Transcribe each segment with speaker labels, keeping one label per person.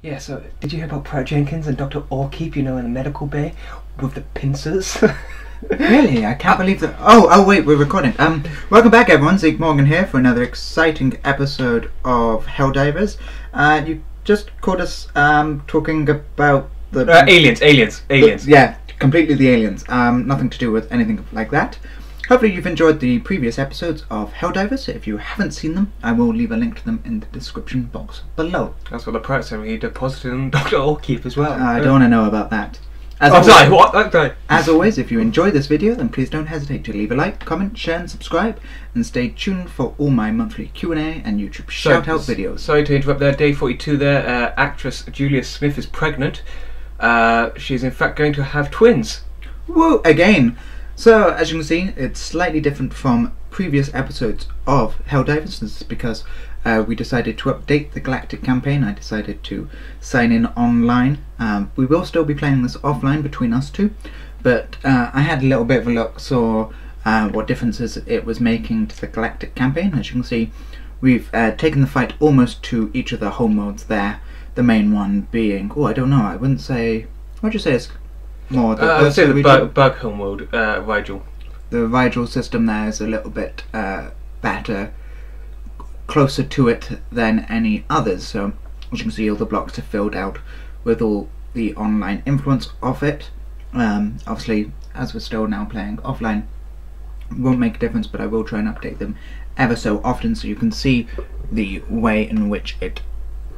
Speaker 1: Yeah, so did you hear about Pratt Jenkins and Dr. Orkeep, in the medical bay with the pincers?
Speaker 2: Really? I can't believe that. Oh wait, we're recording. Welcome back everyone, Zeke Morgan here for another exciting episode of Helldivers. You just caught us talking about the...
Speaker 1: aliens.
Speaker 2: Yeah, completely the aliens. Nothing to do with anything like that. Hopefully you've enjoyed the previous episodes of Helldivers. If you haven't seen them, I will leave a link to them in the description box below.
Speaker 1: That's what the Pratt said when he deposited on Dr. Orkeep as well.
Speaker 2: I don't want to know about that.
Speaker 1: Sorry, what? Okay.
Speaker 2: As always, if you enjoy this video, then please don't hesitate to leave a like, comment, share and subscribe, and stay tuned for all my monthly Q&A and YouTube shout-out videos.
Speaker 1: Sorry to interrupt there, day 42 there. Actress Julia Smith is pregnant. She's in fact going to have twins.
Speaker 2: Woo! Again! So, as you can see, it's slightly different from previous episodes of Helldivers. This is because we decided to update the Galactic campaign. I decided to sign in online. We will still be playing this offline between us two, but I had a little bit of a look, saw what differences it was making to the Galactic campaign. As you can see, we've taken the fight almost to each of the home modes there. The main one being, I don't know, I wouldn't say, what would you say is more the...
Speaker 1: I would say the bug home mode, Rigel.
Speaker 2: The Rigel system there is a little bit better, closer to it than any others. So as you can see, all the blocks are filled out with all the online influence of it. Obviously, as we're still now playing offline, it won't make a difference, but I will try and update them ever so often so you can see the way in which it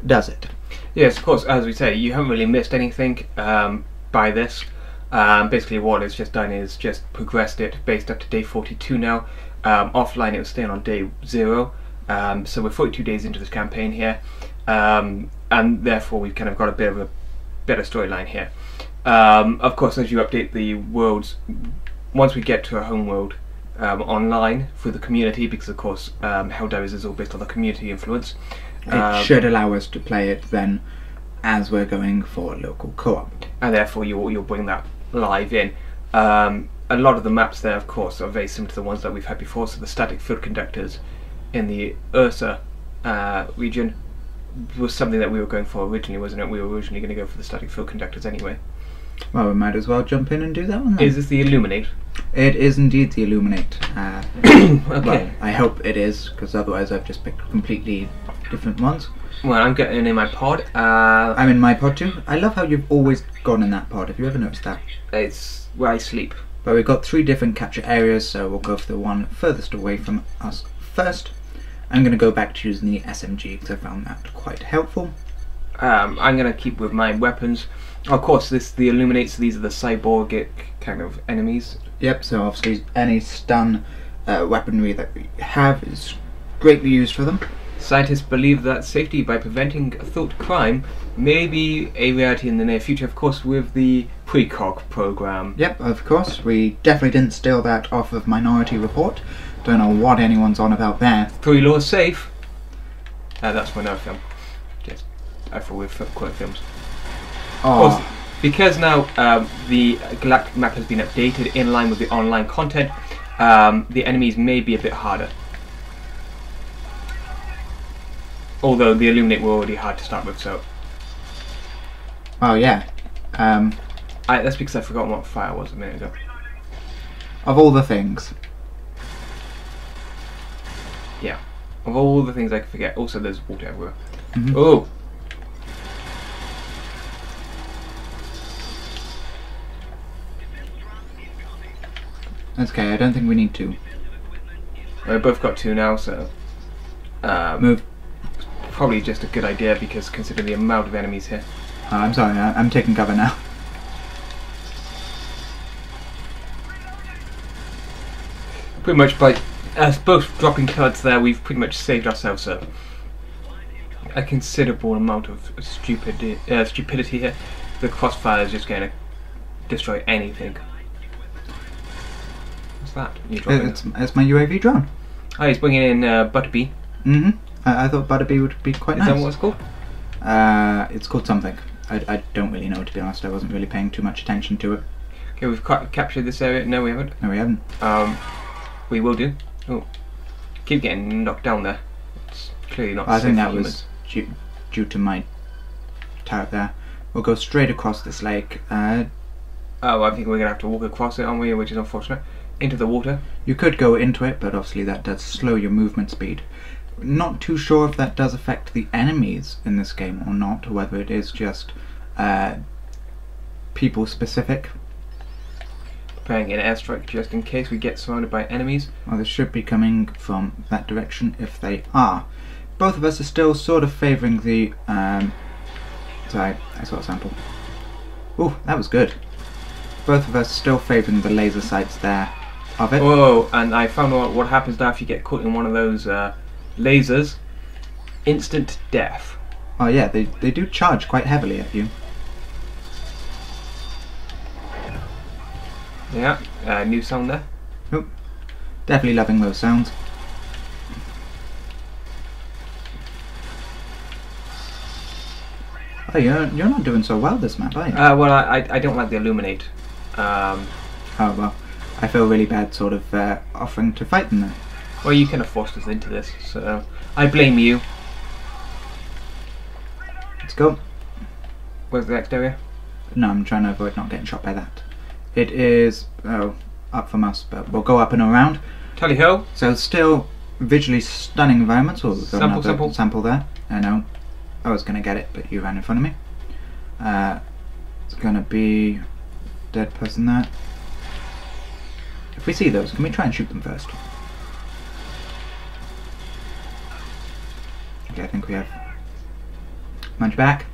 Speaker 2: does it.
Speaker 1: Yes, of course, as we say, you haven't really missed anything by this. Basically what it's just done is just progressed it based up to day 42 now. Offline it was staying on day 0, so we're 42 days into this campaign here, and therefore we've kind of got a bit of a better storyline here. Of course, as you update the worlds, once we get to a home world online through the community, because of course Helldivers is all based on the community influence,
Speaker 2: it should allow us to play it then as we're going for local co-op,
Speaker 1: and therefore you'll bring that live in. A lot of the maps there, of course, are very similar to the ones that we've had before. So the static field conductors in the Ursa region was something that we were going for originally, wasn't it? We were originally going to go for the static field conductors anyway.
Speaker 2: Well, we might as well jump in and do that one then.
Speaker 1: Is this the Illuminate?
Speaker 2: It is indeed the Illuminate.
Speaker 1: Okay.
Speaker 2: Well, I hope it is, because otherwise I've just picked completely different ones.
Speaker 1: Well, I'm getting in my pod.
Speaker 2: I'm in my pod too. I love how you've always gone in that pod. Have you ever noticed that?
Speaker 1: It's where I sleep.
Speaker 2: But we've got 3 different capture areas, so we'll go for the one furthest away from us first. I'm going to go back to using the SMG because I found that quite helpful.
Speaker 1: I'm going to keep with my weapons. Of course, the Illuminates, these are the cyborgic kind of enemies.
Speaker 2: Yep, so obviously any stun weaponry that we have is greatly used for them.
Speaker 1: Scientists believe that safety by preventing thought crime may be a reality in the near future, of course, with the Precog program.
Speaker 2: Yep, of course. We definitely didn't steal that off of Minority Report. Don't know what anyone's on about there.
Speaker 1: 3 laws safe. That's my another film. Yes, I thought we were quite films.
Speaker 2: Oh.
Speaker 1: Because now the Galactic map has been updated in line with the online content, the enemies may be a bit harder. Although the Illuminate were already hard to start with, so...
Speaker 2: Oh yeah.
Speaker 1: That's because I've forgotten what fire was a minute ago.
Speaker 2: Of all the things.
Speaker 1: Yeah. Of all the things I could forget. Also, there's water everywhere.
Speaker 2: Mm-hmm.
Speaker 1: Oh!
Speaker 2: That's okay, I don't think we need to.
Speaker 1: We've both got 2 now, so...
Speaker 2: Move.
Speaker 1: Probably just a good idea, because considering the amount of enemies here.
Speaker 2: Oh, I'm sorry, I'm taking cover now.
Speaker 1: Pretty much by us both dropping cards there, we've pretty much saved ourselves a considerable amount of stupidity here. The crossfire is just going to destroy anything. What's that?
Speaker 2: It's my UAV drone.
Speaker 1: Oh, he's bringing in Butterbee.
Speaker 2: Mm-hmm. I thought Butterbee would be quite nice.
Speaker 1: Is that what it's called?
Speaker 2: It's called something. I don't really know, to be honest. I wasn't really paying too much attention to it.
Speaker 1: Okay, we've captured this area. No, we haven't.
Speaker 2: No, we haven't.
Speaker 1: We will do. Oh, keep getting knocked down there. It's clearly not.
Speaker 2: I think that
Speaker 1: humans.
Speaker 2: was due to my turret there. We'll go straight across this lake.
Speaker 1: Oh, I think we're going to have to walk across it, aren't we? Which is unfortunate. Into the water.
Speaker 2: You could go into it, but obviously that does slow your movement speed. Not too sure if that does affect the enemies in this game or not, or whether it is just people specific.
Speaker 1: Preparing an airstrike just in case we get surrounded by enemies.
Speaker 2: Well, they should be coming from that direction if they are. Both of us are still sort of favouring the... sorry, I saw a sample. Ooh, that was good. Both of us still favouring the laser sights there of it.
Speaker 1: Whoa, and I found out what happens now if you get caught in one of those lasers. Instant death.
Speaker 2: Oh yeah, they do charge quite heavily at you.
Speaker 1: Yeah, new sound there.
Speaker 2: Oh, definitely loving those sounds. Oh, you're not doing so well this map, are you?
Speaker 1: Well, I don't like the illuminate.
Speaker 2: Oh well, I feel really bad sort of offering to fight them there.
Speaker 1: Well, you kind of forced us into this, so I blame you.
Speaker 2: Let's go.
Speaker 1: Where's the next area?
Speaker 2: No, I'm trying to avoid not getting shot by that. It is, up from us, but we'll go up and around.
Speaker 1: Tally ho!
Speaker 2: So still visually stunning environments. We'll go
Speaker 1: Sample.
Speaker 2: sample there. I know. I was going to get it, but you ran in front of me. It's going to be dead person there. If we see those, can we try and shoot them first? Okay, I think we have. Munch back.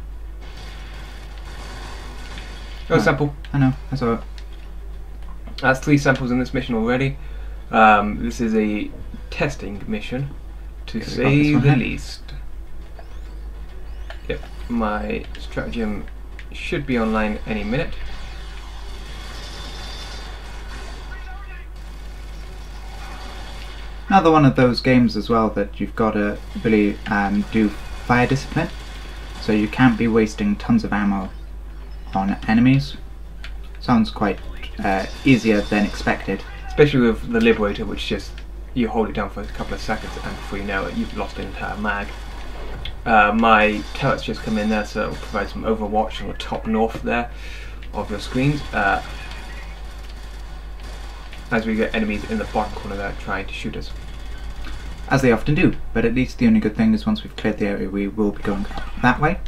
Speaker 1: Oh, sample.
Speaker 2: I know, I saw it.
Speaker 1: That's 3 samples in this mission already. This is a testing mission, to say the least. Yep, my stratagem should be online any minute.
Speaker 2: Another one of those games as well that you've got to really do fire discipline, so you can't be wasting tons of ammo on enemies. Sounds quite easier than expected.
Speaker 1: Especially with the Liberator, which just, you hold it down for a couple of seconds and before you know it, you've lost an entire mag. My turret's just come in there, so it'll provide some overwatch on the top north there of your screens. As we get enemies in the bottom corner there trying to shoot us.
Speaker 2: As they often do, but at least the only good thing is once we've cleared the area we will be going that way.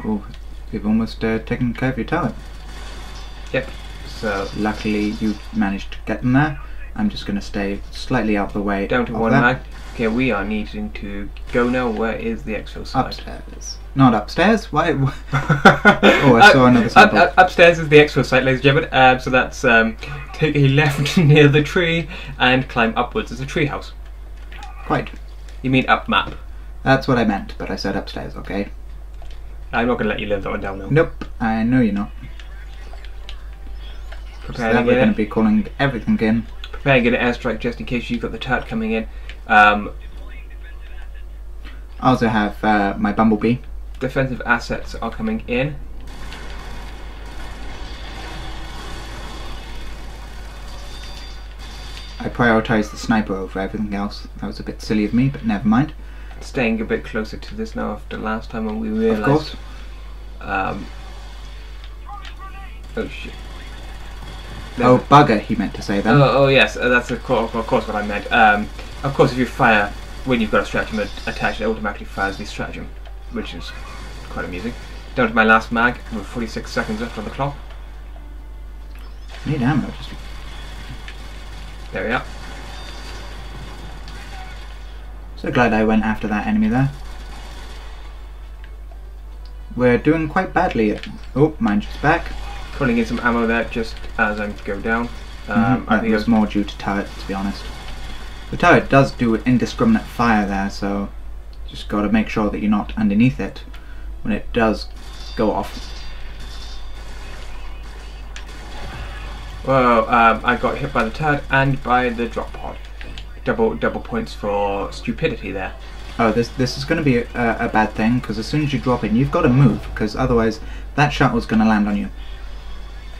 Speaker 2: Oh, we've almost taken care of your turret.
Speaker 1: Yep, so
Speaker 2: luckily you managed to get them there. I'm just going to stay slightly out of the way.
Speaker 1: Down to 1 mag. Okay, we are needing to go now. Where is the exo site?
Speaker 2: Upstairs. Not upstairs? Why? Oh, I saw another sample.
Speaker 1: Upstairs is the exo site, ladies and gentlemen. So that's take a left near the tree and climb upwards. It's a tree house.
Speaker 2: Quite.
Speaker 1: You mean up map?
Speaker 2: That's what I meant, but I said upstairs, okay?
Speaker 1: I'm not going to let you live that one down though.
Speaker 2: Nope, I know you're not.
Speaker 1: Preparing
Speaker 2: so we're going to be calling everything in.
Speaker 1: Preparing an airstrike just in case you've got the turret coming in.
Speaker 2: I also have my bumblebee.
Speaker 1: Defensive assets are coming in.
Speaker 2: I prioritised the sniper over everything else. That was a bit silly of me, but never mind.
Speaker 1: Staying a bit closer to this now after last time when we realised.
Speaker 2: Of course.
Speaker 1: Oh shit.
Speaker 2: Oh bugger, he meant to say that.
Speaker 1: Oh yes, that's of course what I meant. Of course, if you fire when you've got a stratagem attached, it automatically fires the stratagem, which is quite amusing. Down to my last mag with 46 seconds left on the clock.
Speaker 2: Need ammo. Just...
Speaker 1: There we are.
Speaker 2: So glad I went after that enemy there. We're doing quite badly. Oh, mine's just back.
Speaker 1: Pulling in some ammo there just as I go down.
Speaker 2: I think it was more due to turret, to be honest. The turret does do indiscriminate fire there, so just got to make sure that you're not underneath it when it does go off.
Speaker 1: Well, I got hit by the turret and by the drop pod. Double points for stupidity there.
Speaker 2: Oh, this is going to be a bad thing, because as soon as you drop in, you've got to move, because otherwise that shuttle's going to land on you.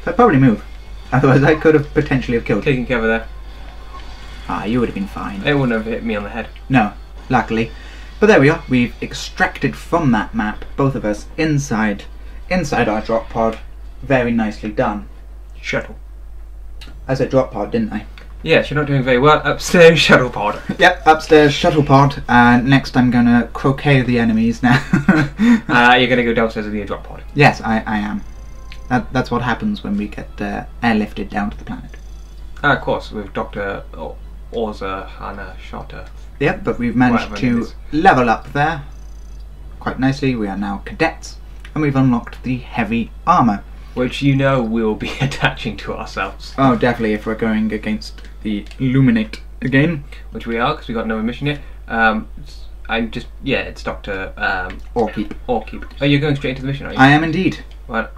Speaker 2: So probably move, otherwise I could have potentially have killed you.
Speaker 1: Taking cover there.
Speaker 2: Ah, you would have been fine.
Speaker 1: It wouldn't have hit me on the head.
Speaker 2: No, luckily. But there we are. We've extracted from that map, both of us, inside our drop pod. Very nicely done.
Speaker 1: Shuttle.
Speaker 2: I said drop pod, didn't I?
Speaker 1: Yes, you're not doing very well. Upstairs shuttle pod.
Speaker 2: Yep, upstairs shuttle pod. Next I'm going to croquet the enemies now.
Speaker 1: You're going to go downstairs with your drop pod.
Speaker 2: Yes, I am. That's what happens when we get airlifted down to the planet.
Speaker 1: Of course, with Dr. Orza Hana Shota.
Speaker 2: Yep, but we've managed to level up there quite nicely. We are now cadets, and we've unlocked the heavy armour.
Speaker 1: Which you know we'll be attaching to ourselves.
Speaker 2: Oh, definitely, if we're going against the Illuminate again.
Speaker 1: Which we are, because we got no mission yet. It's Dr.
Speaker 2: Orkeep.
Speaker 1: Oh, you're going straight into the mission, are you?
Speaker 2: I am indeed.
Speaker 1: Well,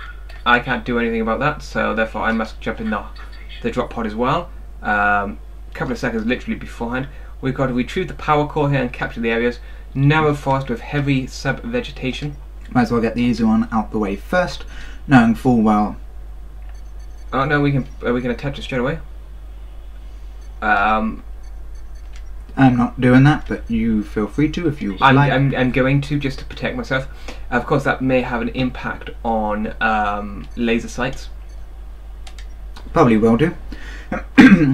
Speaker 1: I can't do anything about that, so therefore I must jump in the drop pod as well. Couple of seconds literally beforehand. We've got to retrieve the power core here and capture the areas. Narrow forest with heavy sub-vegetation.
Speaker 2: Might as well get the easy one out the way first, knowing full well.
Speaker 1: Oh no, we can attach it straight away.
Speaker 2: I'm not doing that, but you feel free to if you like.
Speaker 1: I'm going to, just to protect myself. Of course, that may have an impact on laser sights.
Speaker 2: Probably will do.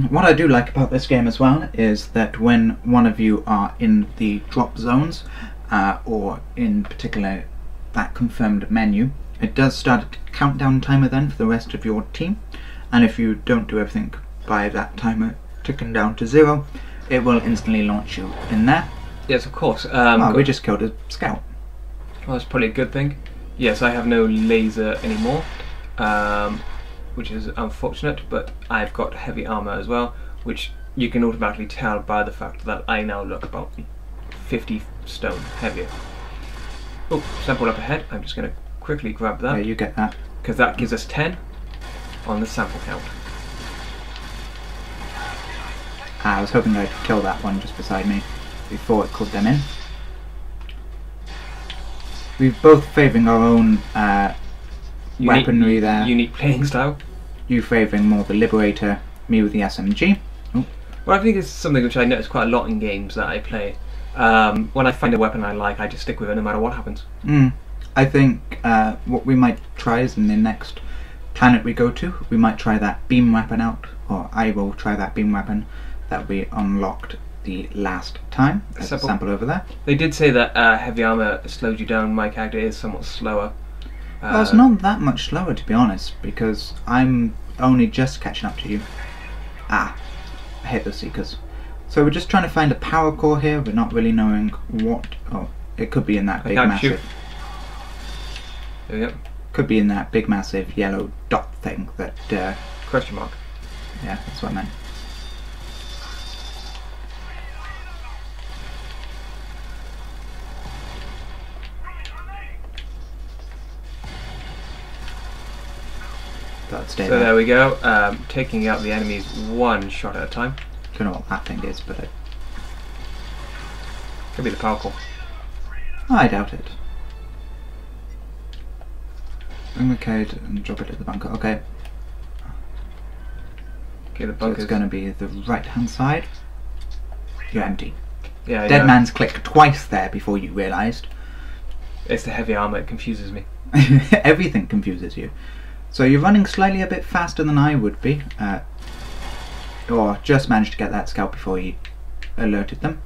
Speaker 2: What I do like about this game as well is that when one of you are in the drop zones, or in particular that confirmed menu, it does start a countdown timer then for the rest of your team, and if you don't do everything by that timer ticking down to 0, it will instantly launch you in there.
Speaker 1: Yes, of course.
Speaker 2: We just killed a scout.
Speaker 1: Well, that's probably a good thing. Yes, I have no laser anymore, which is unfortunate, but I've got heavy armour as well, which you can automatically tell by the fact that I now look about 50 stone heavier. Oh, sample up ahead. I'm just going to quickly grab that.
Speaker 2: Yeah, you get that.
Speaker 1: Because that gives us 10 on the sample count.
Speaker 2: I was hoping I'd kill that one just beside me before it called them in. We're both favouring our own weaponry there.
Speaker 1: Unique playing style.
Speaker 2: You favouring more the Liberator, me with the SMG. Oh.
Speaker 1: Well, I think it's something which I notice quite a lot in games that I play. When I find a weapon I like, I just stick with it no matter what happens.
Speaker 2: I think what we might try is in the next planet we go to, we might try that beam weapon out, or I will try that beam weapon that we unlocked the last time. There's a sample over there.
Speaker 1: They did say that heavy armour slows you down. My character is somewhat slower.
Speaker 2: Well, it's not that much slower, to be honest, because I'm only just catching up to you. I hate those Seekers. So we're just trying to find a power core here. We're not really knowing what. Oh, it could be in that big massive.
Speaker 1: There we go.
Speaker 2: Could be in that big massive yellow dot thing that.
Speaker 1: Question mark.
Speaker 2: Yeah, that's what I meant.
Speaker 1: So there we go, taking out the enemies one shot at a time.
Speaker 2: Don't know what that thing is, but it
Speaker 1: could be the power core.
Speaker 2: I doubt it. Bring the code and drop it at the bunker. Okay.
Speaker 1: Okay, the bunker.
Speaker 2: So it's going to be the right hand side. You're empty.
Speaker 1: Yeah.
Speaker 2: Dead man's clicked twice there before you realised.
Speaker 1: It's the heavy armour. It confuses me.
Speaker 2: Everything confuses you. So you're running slightly a bit faster than I would be, or just managed to get that scout before he alerted them.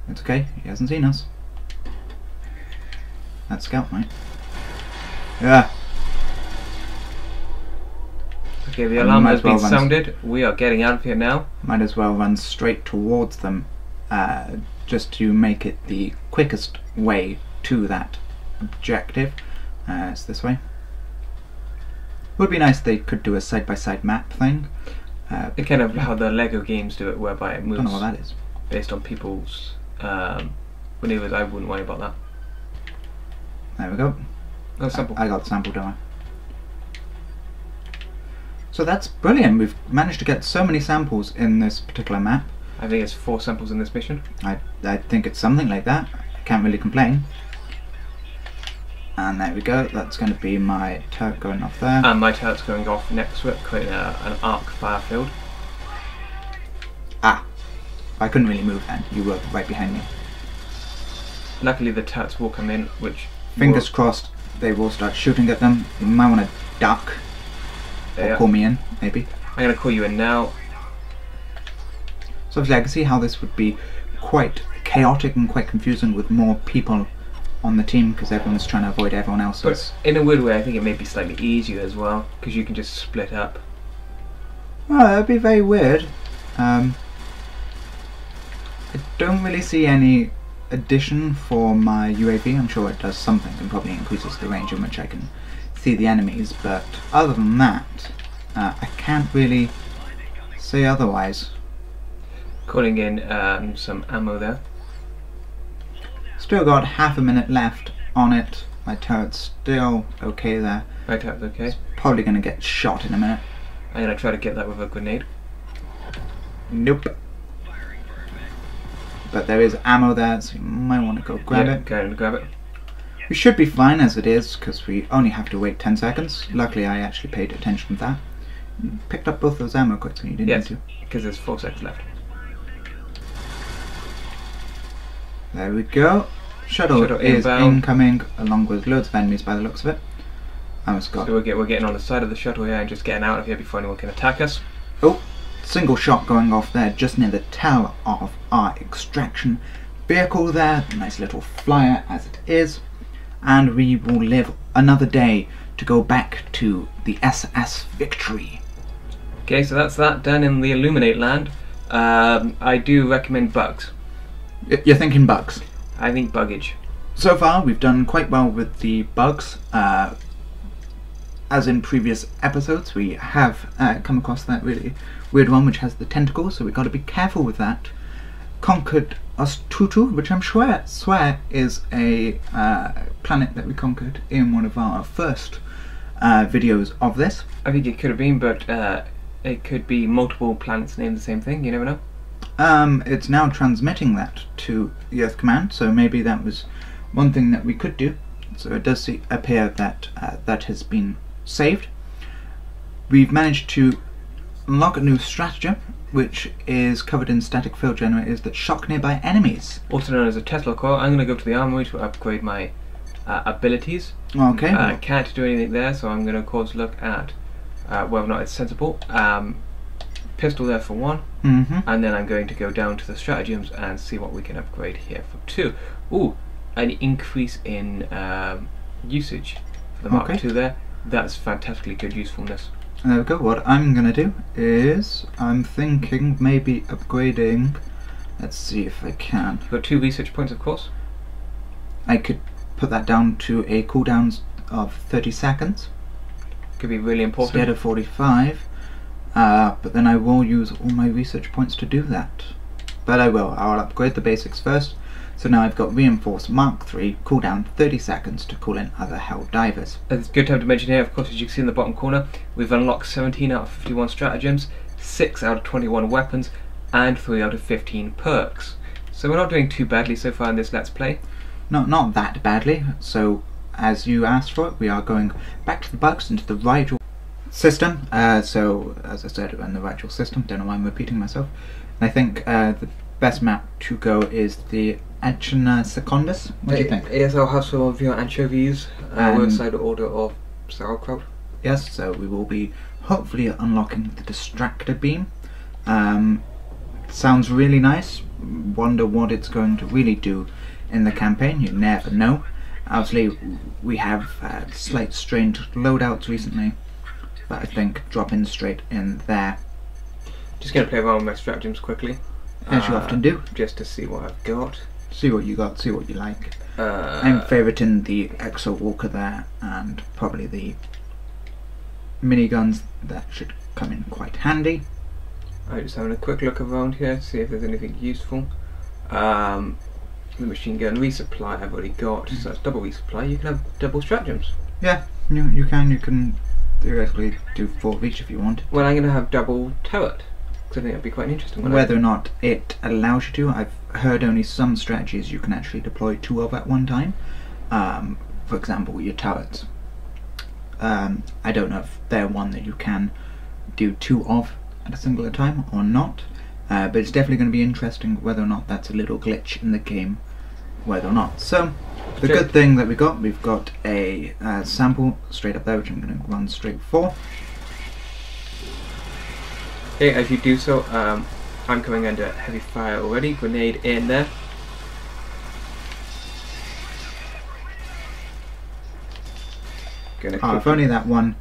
Speaker 2: It's okay, he hasn't seen us. That scout might. Yeah.
Speaker 1: Okay, the alarm has been sounded. We are getting out of here now.
Speaker 2: Might as well run straight towards them, just to make it the quickest way to that objective. It's this way. Would be nice if they could do a side-by-side map thing.
Speaker 1: Kind of how the Lego games do it, whereby it moves.
Speaker 2: Don't know what that is.
Speaker 1: Based on people's maneuvers. I wouldn't worry about that.
Speaker 2: There we go.
Speaker 1: Oh, sample.
Speaker 2: I got the sample, don't I? So that's brilliant. We've managed to get so many samples in this particular map.
Speaker 1: I think it's 4 samples in this mission.
Speaker 2: I think it's something like that. Can't really complain. And there we go, that's going to be my turret going off there.
Speaker 1: And my turret's going off next to it, creating an arc fire field.
Speaker 2: I couldn't really move then, you were right behind me.
Speaker 1: Luckily the turrets will come in, which...
Speaker 2: Fingers crossed they will start shooting at them. You might want to duck. Or call me in, maybe.
Speaker 1: I'm going to call you in now.
Speaker 2: So obviously I can see how this would be quite chaotic and quite confusing with more people on the team, because everyone's trying to avoid everyone else's.
Speaker 1: But in a weird way, I think it may be slightly easier as well, because you can just split up.
Speaker 2: Oh, that'd be very weird. I don't really see any addition for my UAV. I'm sure it does something and probably increases the range in which I can see the enemies, but other than that, I can't really say otherwise.
Speaker 1: Calling in some ammo there.
Speaker 2: Still got half a minute left on it. My turret's still okay there.
Speaker 1: My turret's okay.
Speaker 2: It's probably going to get shot in a minute.
Speaker 1: I'm going to try to get that with a grenade.
Speaker 2: Nope. But there is ammo there, so you might want to go grab it.
Speaker 1: Go ahead and grab it.
Speaker 2: We should be fine as it is, because we only have to wait 10 seconds. Luckily I actually paid attention to that. You picked up both those ammo quickly, you didn't need to.
Speaker 1: Because there's 4 seconds left.
Speaker 2: There we go. Shuttle is incoming, along with loads of enemies by the looks of it.
Speaker 1: So we're getting on the side of the shuttle here and just getting out of here before anyone can attack us.
Speaker 2: Oh, single shot going off there just near the tail of our extraction vehicle there. Nice little flyer as it is. And we will live another day to go back to the SS Victory.
Speaker 1: Okay, so that's that done in the Illuminate land. I do recommend bugs.
Speaker 2: You're thinking bugs?
Speaker 1: I think buggage.
Speaker 2: So far we've done quite well with the bugs. As in previous episodes, we have come across that really weird one which has the tentacles, so we've got to be careful with that. Conquered Ostutu, which I'm swear is a planet that we conquered in one of our first videos of this.
Speaker 1: I think it could have been, but it could be multiple planets named the same thing, you never know.
Speaker 2: It's now transmitting that to the Earth Command, so maybe that was one thing that we could do. So it does appear that that has been saved. We've managed to unlock a new stratagem, which is covered in static field generators that shock nearby enemies.
Speaker 1: Also known as a Tesla coil. I'm going to go to the armory to upgrade my abilities.
Speaker 2: Okay.
Speaker 1: Can't do anything there, so I'm going to of course look at whether or not it's sensible. Pistol there for 1, and then I'm going to go down to the stratagems and see what we can upgrade here for 2. Ooh, an increase in usage for the Mark II there. That's fantastically good usefulness.
Speaker 2: There we go. What I'm going to do is, I'm thinking maybe upgrading, let's see if I can.
Speaker 1: You've got 2 research points of course.
Speaker 2: I could put that down to a cooldown of 30 seconds.
Speaker 1: Could be really important.
Speaker 2: Instead of 45. But then I will use all my research points to do that. But I'll upgrade the basics first. So now I've got reinforced Mark III, cooldown 30 seconds to call in other Helldivers.
Speaker 1: It's a good time to mention here, of course, as you can see in the bottom corner, we've unlocked 17 out of 51 stratagems, 6 out of 21 weapons, and 3 out of 15 perks. So we're not doing too badly so far in this Let's Play.
Speaker 2: Not that badly. So as you asked for it, we are going back to the bugs into the Rigel system. So as I said, we're in the Rigel system. Don't know why I'm repeating myself. And I think the best map to go is the Achena Secundus. What do you think?
Speaker 1: Yes, I'll have some of your anchovies. We're inside the order of sauerkraut.
Speaker 2: Yes, so we will be hopefully unlocking the Distractor Beam. Sounds really nice. Wonder what it's going to really do in the campaign. You never know. Obviously, we have slight strained loadouts recently, but I think dropping straight in there.
Speaker 1: Just going to play around with my stratagems quickly.
Speaker 2: As you often do.
Speaker 1: Just to see what I've got.
Speaker 2: See what you got, see what you like. I'm favouriting the Exo Walker there, and probably the miniguns that should come in quite handy.
Speaker 1: I'm just having a quick look around here to see if there's anything useful. The machine gun resupply I've already got, so that's double resupply. You can have double stratagems.
Speaker 2: Yeah, you can theoretically do 4 of each if you want.
Speaker 1: Well, I'm going to have double turret, because I think that'd be quite interesting.
Speaker 2: Whether or not it allows you to, I've heard only some strategies you can actually deploy 2 of at one time. For example, your turrets. I don't know if they're one that you can do 2 of at a single time or not, but it's definitely going to be interesting whether or not that's a little glitch in the game whether or not. So the good thing that we've got a sample straight up there, which I'm going to run straight for.
Speaker 1: Okay, as you do so, I'm coming under heavy fire already. Grenade in there.
Speaker 2: If only that one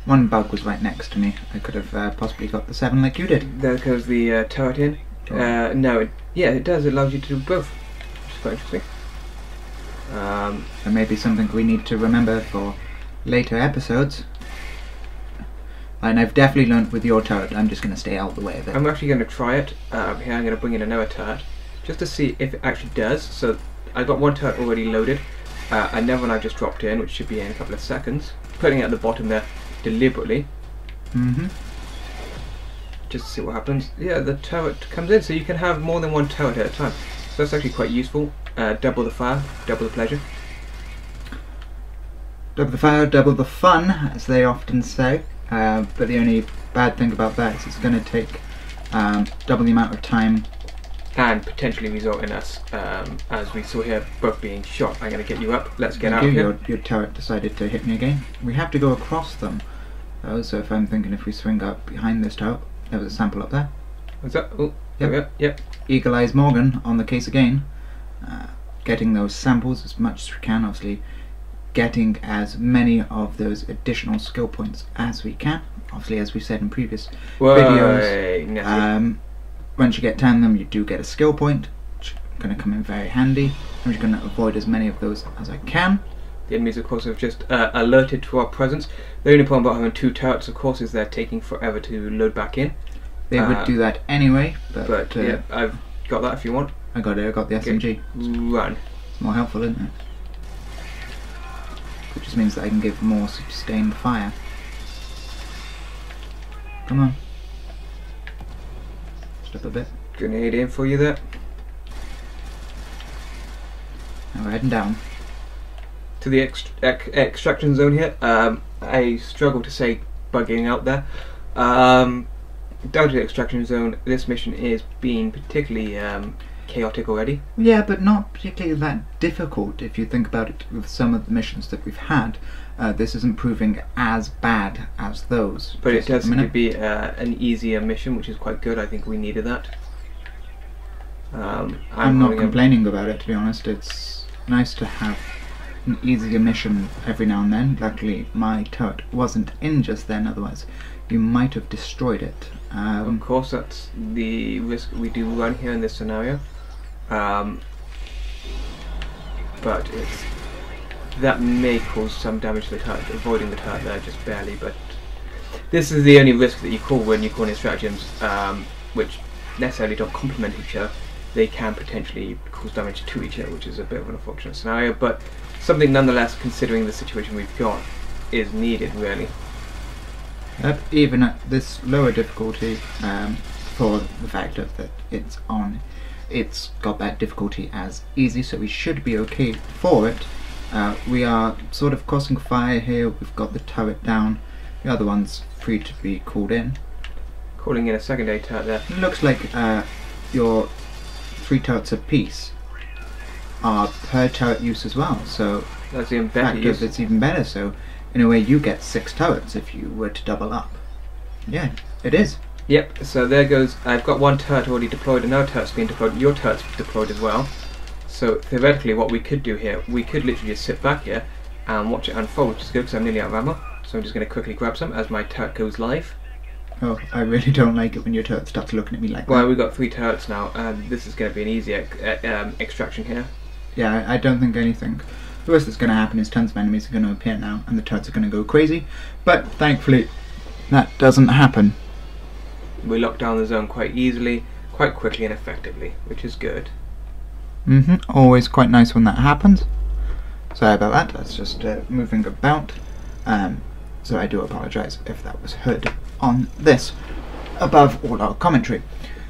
Speaker 2: bug was right next to me, I could have possibly got the 7 like you did.
Speaker 1: There goes the turret in. No, it does. It allows you to do both, which is quite interesting.
Speaker 2: There may be something we need to remember for later episodes. And I've definitely learnt with your turret, I'm just going to stay out of the way of it.
Speaker 1: I'm actually going to try it. Here I'm going to bring in another turret, just to see if it actually does. So I've got one turret already loaded. Another one I've just dropped in, which should be in a couple of seconds. Putting it at the bottom there deliberately. Just to see what happens. Yeah, the turret comes in, so you can have more than one turret at a time. So that's actually quite useful. Double the fire, double the pleasure.
Speaker 2: Double the fire, double the fun, as they often say. But the only bad thing about that is it's going to take double the amount of time.
Speaker 1: And potentially result in us, as we saw here, both being shot. I'm going to get you up. Let's get out of here.
Speaker 2: Your turret decided to hit me again. We have to go across them, though, so if I'm thinking if we swing up behind this turret, there was a sample up there.
Speaker 1: What's that? Oh, yep.
Speaker 2: Eagle Eyes Morgan on the case again. Getting those samples as much as we can, obviously getting as many of those additional skill points as we can. Obviously, as we said in previous videos, once you get 10 of them, you do get a skill point, which is going to come in very handy. I'm just going to avoid as many of those as I can.
Speaker 1: The enemies, of course, have just alerted to our presence. The only problem about having 2 turrets, of course, is they're taking forever to load back in.
Speaker 2: They would do that anyway, but
Speaker 1: yeah, I've got that if you want.
Speaker 2: I got it. I got the SMG.
Speaker 1: Run.
Speaker 2: It's more helpful, isn't it? Which just means that I can give more sustained fire. Come on. Just up a bit.
Speaker 1: Grenade in for you there.
Speaker 2: Now we're heading down
Speaker 1: to the extraction zone here. I struggle to say bugging out there. Down to the extraction zone. This mission is being particularly chaotic already.
Speaker 2: Yeah, but not particularly that difficult if you think about it with some of the missions that we've had. This isn't proving as bad as those.
Speaker 1: But it does seem to be an easier mission, which is quite good. I think we needed that.
Speaker 2: I'm not complaining about it, to be honest. It's nice to have an easier mission every now and then. Luckily, my turret wasn't in just then, otherwise you might have destroyed it.
Speaker 1: Of course, that's the risk we do run here in this scenario. But that may cause some damage to the turret, avoiding the turret there just barely, but this is the only risk that you call when you call in stratagems, which necessarily don't complement each other. They can potentially cause damage to each other, which is a bit of an unfortunate scenario, but something nonetheless, considering the situation we've got, is needed really.
Speaker 2: Even at this lower difficulty, for the fact that it's got that difficulty as easy, so we should be okay for it. We are sort of crossing fire here. We've got the turret down, the other one's free to be called in.
Speaker 1: Calling in a secondary turret there.
Speaker 2: It looks like your 3 turrets apiece are per turret use as well, so
Speaker 1: that's even better use.
Speaker 2: It's even better, so in a way you get 6 turrets if you were to double up. Yeah, it is.
Speaker 1: Yep, so there goes, I've got 1 turret already deployed, another turret's being deployed, your turret's deployed as well. So theoretically what we could do here, we could literally just sit back here and watch it unfold, which is good because I'm nearly out of ammo. So I'm just going to quickly grab some as my turret goes live.
Speaker 2: Oh, I really don't like it when your turret starts looking at me like that.
Speaker 1: Well, we've got 3 turrets now, and this is going to be an easy extraction here.
Speaker 2: Yeah, I don't think anything. The worst that's going to happen is tons of enemies are going to appear now, and the turrets are going to go crazy. But thankfully, that doesn't happen.
Speaker 1: We lock down the zone quite easily, quite quickly and effectively, which is good.
Speaker 2: Always quite nice when that happens. Sorry about that, that's just moving about. So I do apologise if that was heard on this, above all our commentary.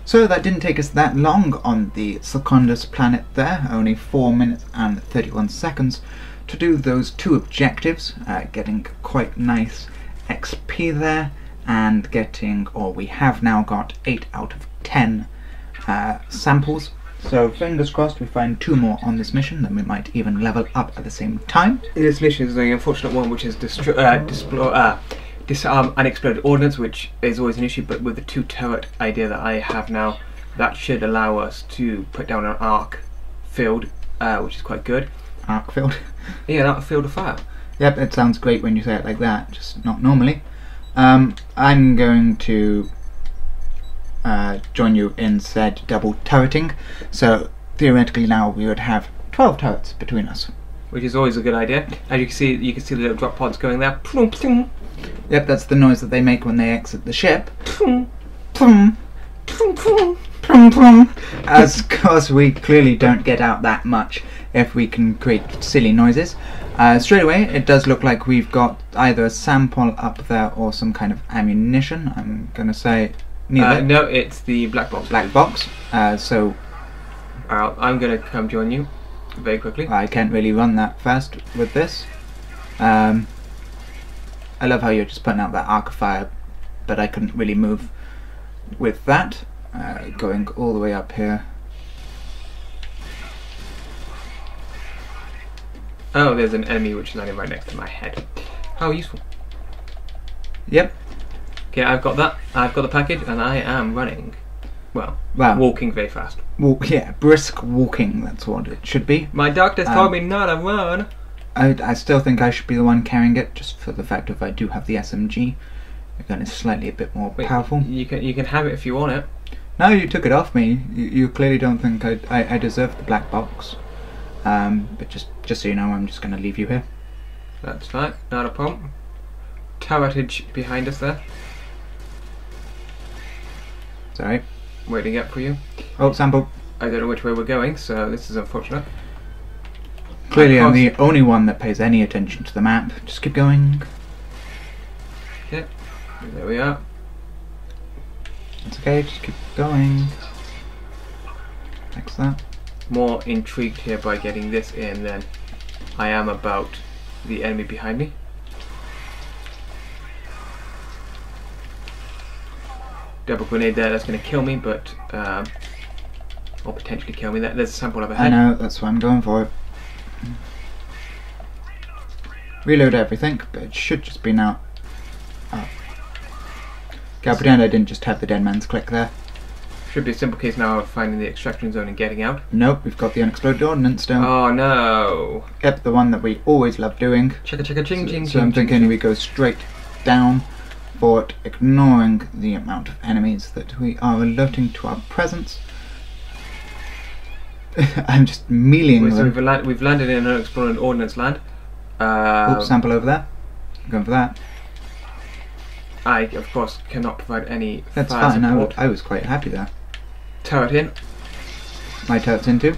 Speaker 2: So that didn't take us that long on the Secundus planet there, only 4 minutes and 31 seconds to do those 2 objectives, getting quite nice XP there, and getting, or we have now got 8 out of 10 samples, So fingers crossed we find 2 more on this mission, then we might even level up at the same time.
Speaker 1: This mission is the unfortunate one, which is disarm unexploded ordnance, which is always an issue, but with the 2 turret idea that I have now, that should allow us to put down an arc field, which is quite good.
Speaker 2: Arc field?
Speaker 1: Yeah, an arc field of fire.
Speaker 2: Yep, it sounds great when you say it like that, just not normally. I'm going to join you in said double turreting, so theoretically now we would have 12 turrets between us.
Speaker 1: Which is always a good idea. As you can see the little drop pods going there.
Speaker 2: Yep, that's the noise that they make when they exit the ship. As of course we clearly don't get out that much if we can create silly noises. Straight away it does look like we've got either a sample up there or some kind of ammunition. I'm gonna say neither.
Speaker 1: No, it's the black box.
Speaker 2: Black box. So
Speaker 1: I'm gonna come join you very quickly.
Speaker 2: I can't really run that fast with this. I love how you're just putting out that arc of fire, but I couldn't really move with that. Going all the way up here.
Speaker 1: Oh, there's an enemy which is landing right next to my head. How useful.
Speaker 2: Yep.
Speaker 1: Okay, I've got that. I've got the package, and I am running. Well, walking very fast.
Speaker 2: Yeah, brisk walking, that's what it should be.
Speaker 1: My doctor's told me not to run.
Speaker 2: I still think I should be the one carrying it, just for the fact of I do have the SMG. The gun is slightly a bit more powerful.
Speaker 1: You can have it if you want it.
Speaker 2: No, you took it off me. You clearly don't think I deserve the black box. But just so you know, I'm just going to leave you here.
Speaker 1: That's fine, not a problem. Turretage behind us there.
Speaker 2: Sorry.
Speaker 1: Waiting up for you.
Speaker 2: Oh, sample.
Speaker 1: I don't know which way we're going, so this is unfortunate.
Speaker 2: Clearly I'm the only one that pays any attention to the map. Just keep going.
Speaker 1: Okay, there we are.
Speaker 2: It's okay, just keep going. Fix that.
Speaker 1: More intrigued here by getting this in than I am about the enemy behind me. Double grenade there, that's going to kill me, but or potentially kill me. There's a sample up ahead.
Speaker 2: I know, that's why I'm going for it. Reload everything, but it should just be now. Oh. Okay, I'll pretend I didn't just have the dead man's click there.
Speaker 1: Should be a simple case now of finding the extraction zone and getting out.
Speaker 2: Nope, we've got the unexploded ordnance still.
Speaker 1: Oh no!
Speaker 2: Yep, the one that we always love doing.
Speaker 1: Chicka chicka ching ching.
Speaker 2: So I'm thinking we go straight down for it, ignoring the amount of enemies that we are alerting to our presence. I'm just mealing
Speaker 1: so
Speaker 2: them.
Speaker 1: we've landed in an unexplored ordnance land.
Speaker 2: Oops, sample over there. I'm going for that.
Speaker 1: I, of course, cannot provide any
Speaker 2: That's
Speaker 1: fire
Speaker 2: fine,
Speaker 1: support.
Speaker 2: I was quite happy there.
Speaker 1: Turret in.
Speaker 2: My turret's in too.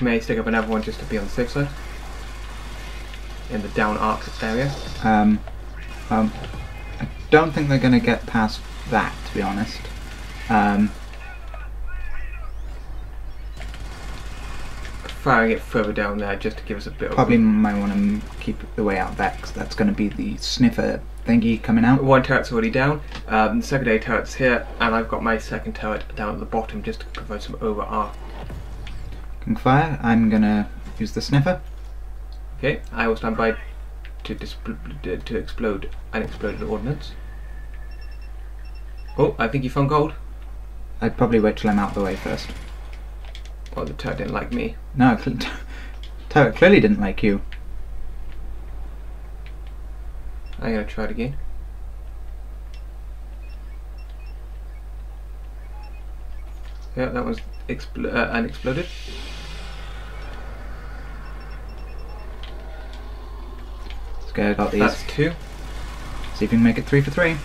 Speaker 1: May stick up another one just to be on the safe side. In the down arc area.
Speaker 2: I don't think they're going to get past that, to be honest.
Speaker 1: Firing it further down there just to give us a bit
Speaker 2: Probably
Speaker 1: of...
Speaker 2: might want to keep the way out back, because that's going to be the sniffer thingy coming out.
Speaker 1: One turret's already down, the secondary turret's here, and I've got my second turret down at the bottom just to provide some over arc.
Speaker 2: Can fire. I'm going to use the sniffer.
Speaker 1: Okay, I will stand by to explode unexploded ordnance. Oh, I think you found gold.
Speaker 2: I'd probably wait till I'm out of the way first.
Speaker 1: Well, the turret didn't like me.
Speaker 2: No, turret clearly didn't like you.
Speaker 1: I'm going to try it again. Yeah, that was unexploded.
Speaker 2: Let's go, I got these.
Speaker 1: That's 2.
Speaker 2: See if we can make it 3 for 3.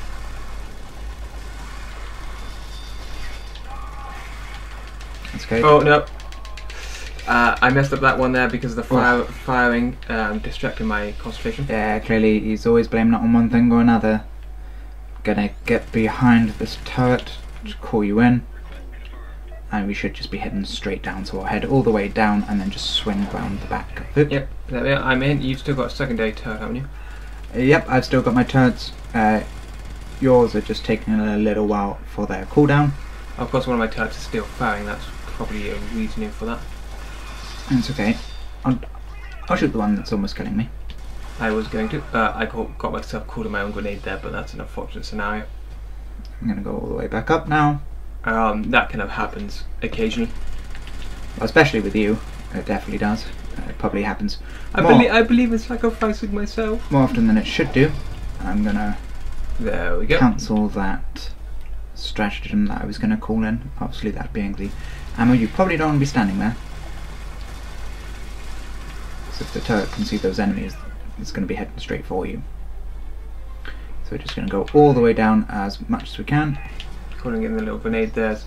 Speaker 2: That's okay.
Speaker 1: Oh no! I messed up that one there because the firing distracted my concentration.
Speaker 2: Yeah, clearly he's always blaming it on one thing or another. Gonna get behind this turret, just call you in, and we should just be heading straight down, so we'll head all the way down and then just swing round the back of it.
Speaker 1: Yep, there we are. I'm in. You've still got a secondary turret, haven't you?
Speaker 2: Yep, I've still got my turrets. Yours are just taking a little while for their cooldown.
Speaker 1: Of course, one of my turrets is still firing. That's probably a reasoning for that.
Speaker 2: It's okay. I'll shoot the one that's almost killing me.
Speaker 1: I was going to. I got myself caught in my own grenade there, but that's an unfortunate scenario.
Speaker 2: I'm going to go all the way back up now.
Speaker 1: That kind of happens occasionally.
Speaker 2: Well, especially with you. It definitely does. It probably happens
Speaker 1: I believe in sacrificing myself.
Speaker 2: more often than it should do. I'm going to
Speaker 1: There we go.
Speaker 2: cancel that stratagem that I was going to call in. Obviously that being the ammo. You probably don't want to be standing there. So if the turret can see those enemies, it's going to be heading straight for you. So we're just going to go all the way down as much as we can.
Speaker 1: Calling in the little grenade there,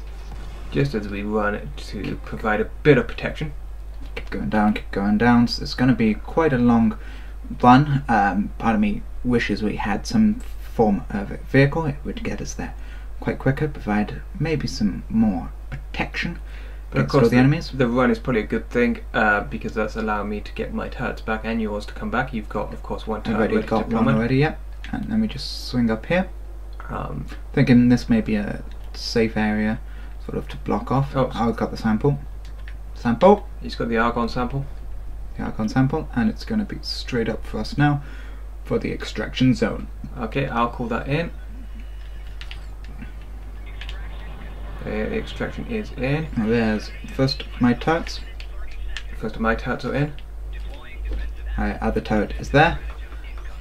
Speaker 1: just as we run it to provide a bit of protection.
Speaker 2: Keep going down, keep going down. So it's going to be quite a long run. Part of me wishes we had some form of vehicle. It would get us there quite quicker, provide maybe some more protection
Speaker 1: But of
Speaker 2: against all
Speaker 1: course,
Speaker 2: the enemies.
Speaker 1: the run is probably a good thing because that's allowing me to get my turrets back and yours to come back. You've got, of course, one turret
Speaker 2: I've already
Speaker 1: ready
Speaker 2: got
Speaker 1: to
Speaker 2: one
Speaker 1: come in.
Speaker 2: already, yep. And then we just swing up here.
Speaker 1: Um,
Speaker 2: Thinking this may be a safe area, sort of to block off.
Speaker 1: Oh.
Speaker 2: I've got the sample. Sample.
Speaker 1: he's got the argon sample.
Speaker 2: The Archon sample, and it's going to be straight up for us now for the extraction zone.
Speaker 1: Okay, I'll call that in. The extraction is in.
Speaker 2: Now there's first my turrets.
Speaker 1: First of my turrets are in.
Speaker 2: Other turret is there.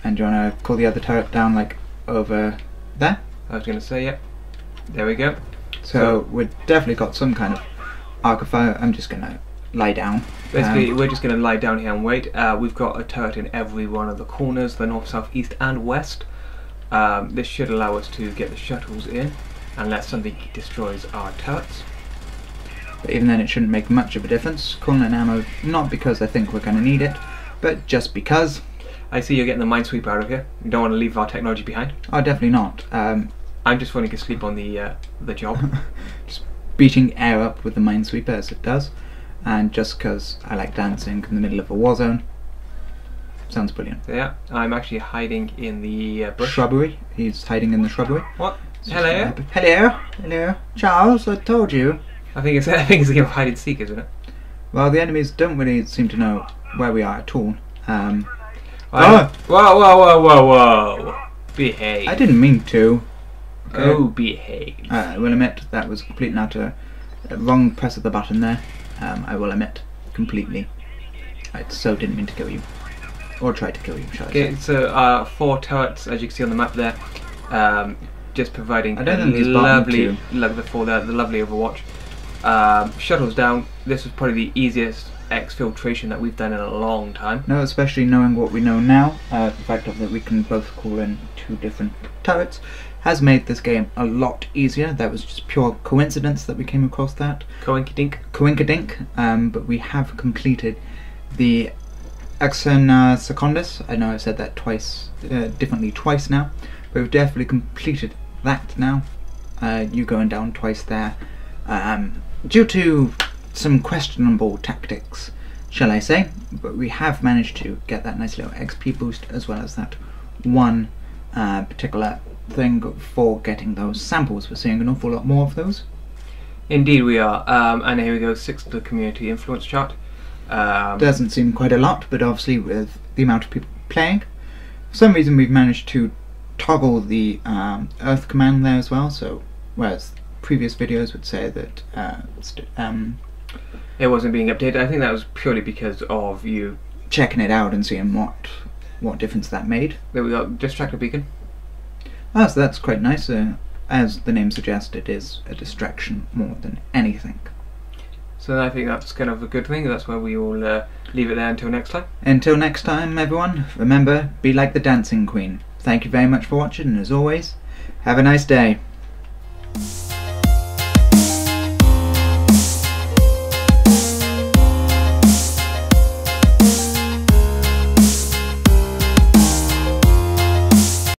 Speaker 2: And do you want to call the other turret down like over there?
Speaker 1: I was going to say, yep. There we go.
Speaker 2: So we've definitely got some kind of arc of fire. I'm just going to lie down.
Speaker 1: Basically, we're just going to lie down here and wait. We've got a turret in every one of the corners, the north, south, east and west. This should allow us to get the shuttles in, unless something destroys our turrets.
Speaker 2: But even then it shouldn't make much of a difference. Calling in ammo, not because I think we're going to need it, but just because.
Speaker 1: I see you're getting the minesweeper out of here. You don't want to leave our technology behind.
Speaker 2: Oh, definitely not.
Speaker 1: I'm just falling asleep on the job.
Speaker 2: Just beating air up with the minesweeper as it does. And just because I like dancing in the middle of a war zone. Sounds brilliant.
Speaker 1: Yeah, I'm actually hiding in the bush.
Speaker 2: Shrubbery. He's hiding in the shrubbery.
Speaker 1: What? Hello?
Speaker 2: Hello? Hello? Charles, I told you.
Speaker 1: I think it's a game of hide and seek, isn't it?
Speaker 2: Well, the enemies don't really seem to know where we are at all.
Speaker 1: Whoa, whoa, whoa, whoa, whoa! Behave.
Speaker 2: I didn't mean to. Okay.
Speaker 1: Oh, behave.
Speaker 2: I will admit that was complete and utter wrong press of the button there. I will admit completely. I so didn't mean to kill you. Or try to kill you, shall I say.
Speaker 1: Okay, so 4 turrets, as you can see on the map there, just providing
Speaker 2: I don't think he's bottom two.
Speaker 1: the lovely Overwatch. Shuttles down. This was probably the easiest exfiltration that we've done in a long time.
Speaker 2: No, especially knowing what we know now, the fact of that we can both call in 2 different turrets has made this game a lot easier. That was just pure coincidence that we came across that.
Speaker 1: Coinkydink.
Speaker 2: Coinkydink, but we have completed the Exena Secundus. I know I've said that differently twice now, but we've definitely completed that now. You going down twice there, due to some questionable tactics, shall I say, but we have managed to get that nice little XP boost as well as that one particular thing for getting those samples. We're seeing an awful lot more of those.
Speaker 1: Indeed we are, and here we go, 6 to the community influence chart.
Speaker 2: Doesn't seem quite a lot, but obviously with the amount of people playing, for some reason we've managed to toggle the Earth command there as well, so whereas previous videos would say that
Speaker 1: it wasn't being updated. I think that was purely because of you
Speaker 2: checking it out and seeing what difference that made.
Speaker 1: There we go, distractor beacon.
Speaker 2: Oh, so that's quite nice. As the name suggests, it is a distraction more than anything.
Speaker 1: So I think that's kind of a good thing. That's why we all leave it there until next time.
Speaker 2: Until next time, everyone, remember, be like the Dancing Queen. Thank you very much for watching, and as always, have a nice day.